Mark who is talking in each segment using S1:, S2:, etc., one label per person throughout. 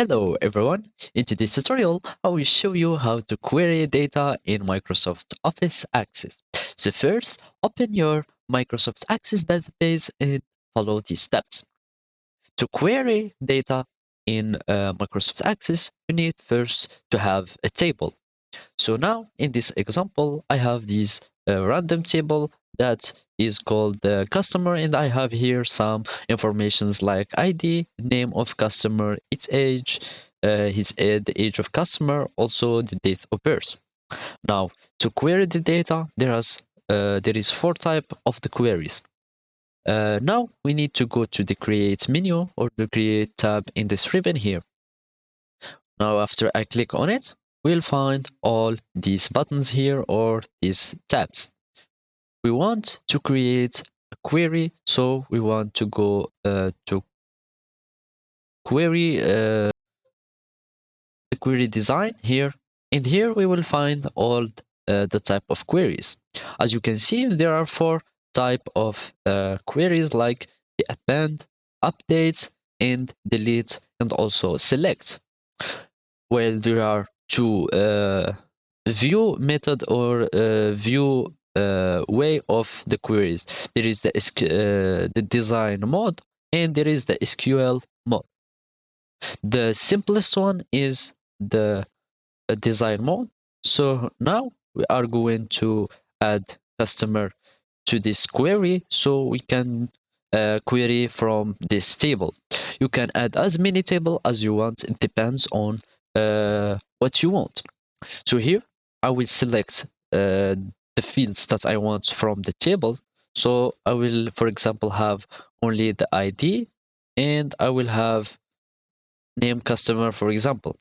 S1: Hello everyone. In today's tutorial, I will show you how to query data in Microsoft Office Access. So first, open your Microsoft Access database and follow these steps. To query data in Microsoft Access, you need first to have a table. So now in this example, I have this random table that is called the customer, and I have here some informations like ID, name of customer, its age, the age of customer, also the date of birth. Now to query the data, there is four type of the queries. Now we need to go to the create menu or the create tab in this ribbon here. Now, after I click on it, we'll find all these buttons here or these tabs. We want to create a query, so we want to go to query, the query design here. And here we will find all the type of queries. As you can see, there are four type of queries like the append, update, and delete, and also select. Well, there are two view method or view way of the queries. There is the design mode and there is the SQL mode. The simplest one is the design mode. So now we are going to add customer to this query so we can query from this table. You can add as many table as you want. It depends on what you want. So here I will select the fields that I want from the table. So I will, for example, have only the ID and I will have name customer, for example.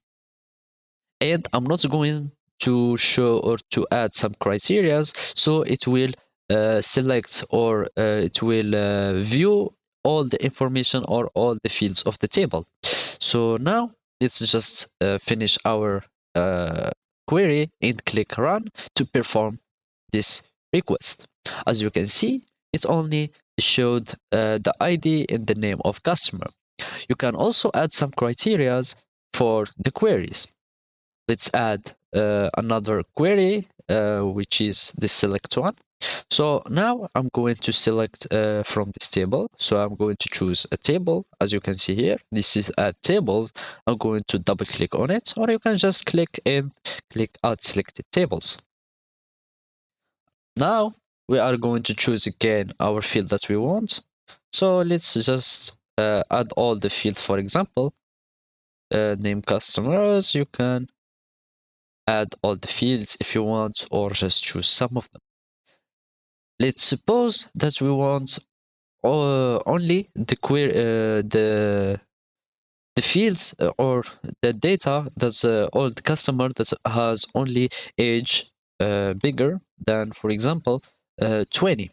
S1: And I'm not going to show or to add some criterias, so it will select or it will view all the information or all the fields of the table. So now let's just finish our uh, query and click run to perform this request. As you can see, it only showed the ID and the name of customer. You can also add some criterias for the queries. Let's add another query, which is the select one. So now I'm going to select from this table. So I'm going to choose a table. As you can see here, this is add tables. I'm going to double click on it, or you can just click and click add selected tables. Now we are going to choose again our field that we want. So let's just add all the fields. For example, name customers. You can add all the fields if you want, or just choose some of them. Let's suppose that we want only the fields or the data that's or the customer that has only age bigger than, for example, 20.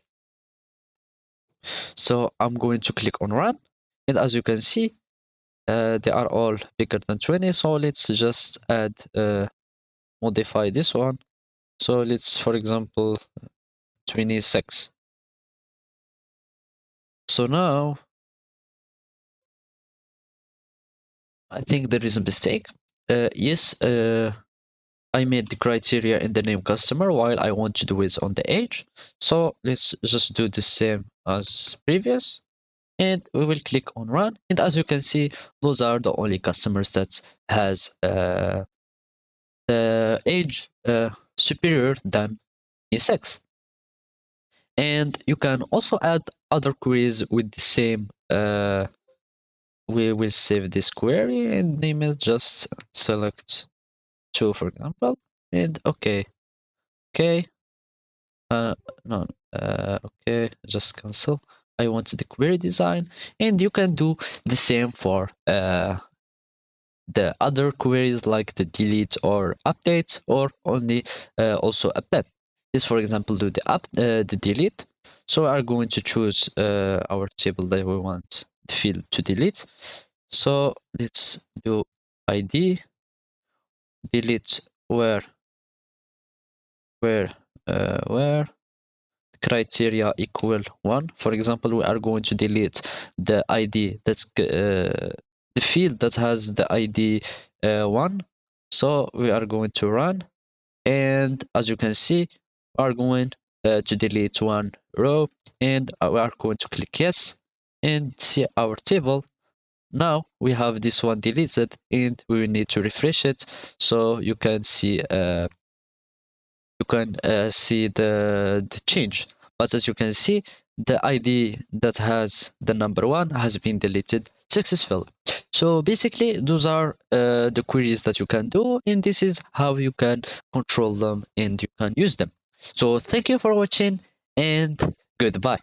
S1: So I'm going to click on run, and as you can see, they are all bigger than 20. So let's just add modify this one. So let's, for example, 26. So now I think there is a mistake. Yes, I made the criteria in the name customer while I want to do it on the age. So let's just do the same as previous, and we will click on run. And as you can see, those are the only customers that has the age superior than 6. And you can also add other queries with the same we will save this query and name it just select 2, for example, and okay, uh no okay, just cancel. I want the query design, and you can do the same for the other queries like the delete or update, or only also append. This, for example, do the delete. So we are going to choose our table that we want the field to delete. So let's do ID delete where criteria equal 1. For example, we are going to delete the ID that's the field that has the ID 1. So we are going to run, and as you can see, we are going to delete one row, and we are going to click yes and see our table. Now we have this one deleted, and we will need to refresh it so you can see the change. But as you can see, the ID that has the number one has been deleted successfully. So basically, those are the queries that you can do, and this is how you can control them and you can use them. So thank you for watching, and goodbye.